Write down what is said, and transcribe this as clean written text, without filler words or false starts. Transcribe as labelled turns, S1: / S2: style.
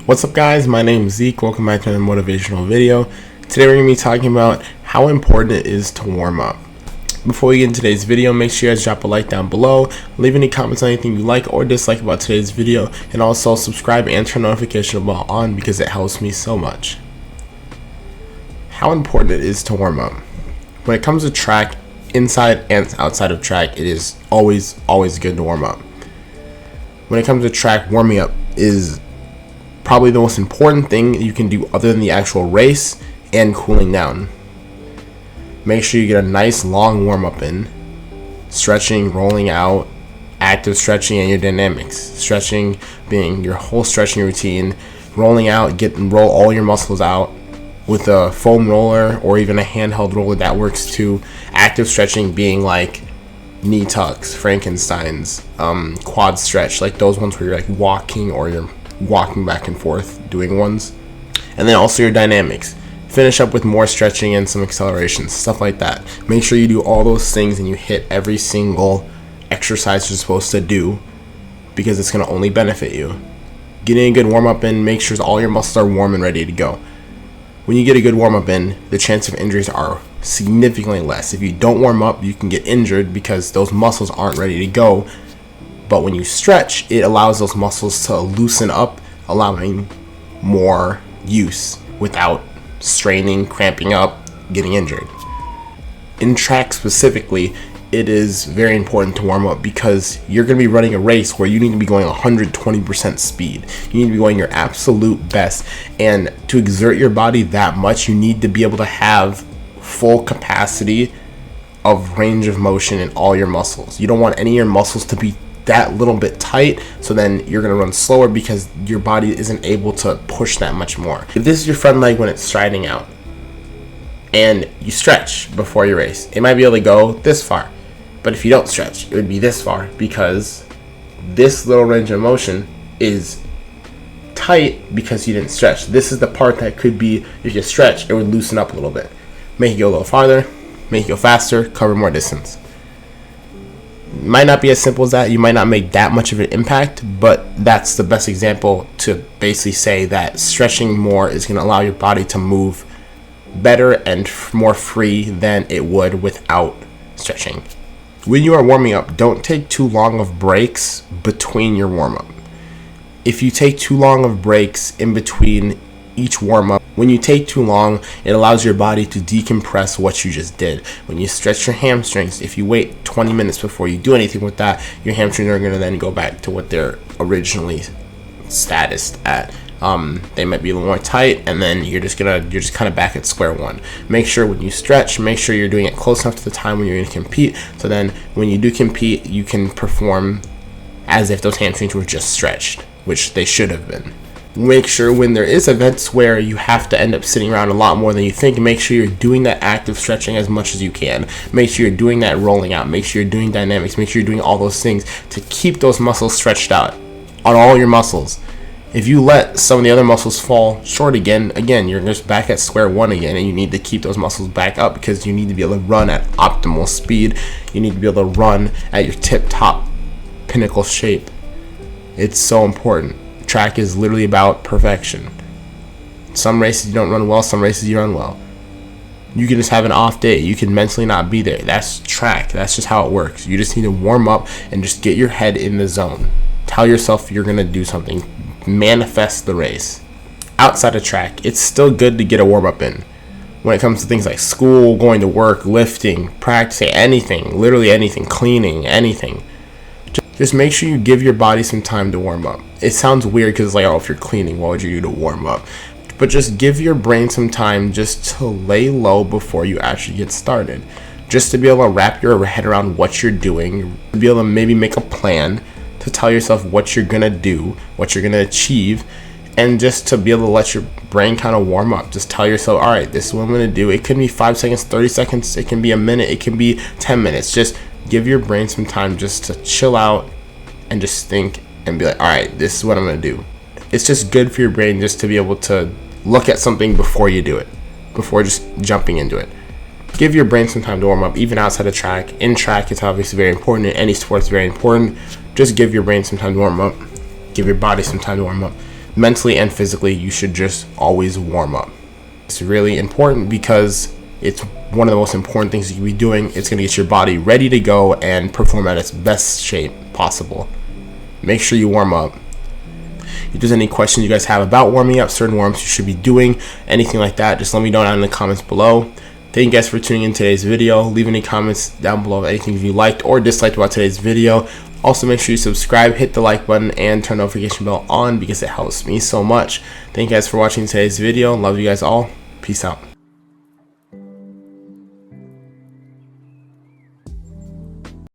S1: What's up guys, my name is Zeke, welcome back to another motivational video. Today we're going to be talking about how important it is to warm up. Before we get into today's video, make sure you guys drop a like down below, leave any comments on anything you like or dislike about today's video, and also subscribe and turn notification bell on because it helps me so much. How important it is to warm up. When it comes to track, inside and outside of track, it is always good to warm up. When it comes to track, warming up is probably the most important thing you can do other than the actual race and cooling down. Make sure you get a nice long warm-up in. Stretching, rolling out, active stretching, and your dynamics. Stretching being your whole stretching routine. Rolling out, roll all your muscles out with a foam roller or even a handheld roller that works too. Active stretching being like knee tucks, Frankenstein's, quad stretch, like those ones where you're like walking or you're walking back and forth doing ones. And then also your dynamics. Finish up with more stretching and some accelerations, stuff like that. Make sure you do all those things and you hit every single exercise you're supposed to do because it's going to only benefit you. Getting a good warm-up in, make sure all your muscles are warm and ready to go. When you get a good warm-up in, the chance of injuries are significantly less. If you don't warm up, you can get injured because those muscles aren't ready to go. But when you stretch, it allows those muscles to loosen up, allowing more use without straining, cramping up, getting injured. In track specifically, it is very important to warm up because you're going to be running a race where you need to be going 120% speed. You need to be going your absolute best. And to exert your body that much, you need to be able to have full capacity of range of motion in all your muscles. You don't want any of your muscles to be that little bit tight, so then you're going to run slower because your body isn't able to push that much more. If this is your front leg when it's striding out and you stretch before your race, it might be able to go this far, but if you don't stretch, it would be this far because this little range of motion is tight because you didn't stretch. This is the part that could be, if you stretch, it would loosen up a little bit, make it go a little farther, make it go faster, cover more distance. Might not be as simple as that. You might not make that much of an impact, but that's the best example to basically say that stretching more is going to allow your body to move better and more free than it would without stretching. When you are warming up, don't take too long of breaks between your warm-up. If you take too long of breaks in between each warm-up, when you take too long, it allows your body to decompress what you just did. When you stretch your hamstrings, if you wait 20 minutes before you do anything with that, your hamstrings are going to then go back to what they're originally statused at. They might be a little more tight, and then you're just kind of back at square one. Make sure when you stretch, make sure you're doing it close enough to the time when you're going to compete, so then when you do compete, you can perform as if those hamstrings were just stretched, which they should have been. Make sure when there is events where you have to end up sitting around a lot more than you think, make sure you're doing that active stretching as much as you can. Make sure you're doing that rolling out. Make sure you're doing dynamics. Make sure you're doing all those things to keep those muscles stretched out on all your muscles. If you let some of the other muscles fall short again, you're just back at square one again, and you need to keep those muscles back up because you need to be able to run at optimal speed. You need to be able to run at your tip-top pinnacle shape. It's so important. Track is literally about perfection. Some races you don't run well, some races you run well. You can just have an off day. You can mentally not be there. That's track. That's just how it works. You just need to warm up and just get your head in the zone. Tell yourself you're going to do something. Manifest the race. Outside of track, it's still good to get a warm up in. When it comes to things like school, going to work, lifting, practicing, anything, literally anything, cleaning, anything. Just make sure you give your body some time to warm up. It sounds weird because it's like, oh, if you're cleaning, what would you do to warm up? But just give your brain some time just to lay low before you actually get started. Just to be able to wrap your head around what you're doing, to be able to maybe make a plan, to tell yourself what you're going to do, what you're going to achieve, and just to be able to let your brain kind of warm up. Just tell yourself, all right, this is what I'm going to do. It can be 5 seconds, 30 seconds, it can be a minute, it can be 10 minutes. Just give your brain some time just to chill out and just think and be like, all right, this is what I'm going to do. It's just good for your brain just to be able to look at something before you do it, before just jumping into it. Give your brain some time to warm up, even outside of track. In track, it's obviously very important. In any sport, it's very important. Just give your brain some time to warm up. Give your body some time to warm up. mentally and physically, you should just always warm up. It's really important because it's one of the most important things you can be doing. It's going to get your body ready to go and perform at its best shape possible. Make sure you warm up. If there's any questions you guys have about warming up, certain warm-ups you should be doing, anything like that, just let me know down in the comments below. Thank you guys for tuning in today's video. Leave any comments down below of anything you liked or disliked about today's video. Also, make sure you subscribe, hit the like button, and turn the notification bell on because it helps me so much. Thank you guys for watching today's video. Love you guys all. Peace out.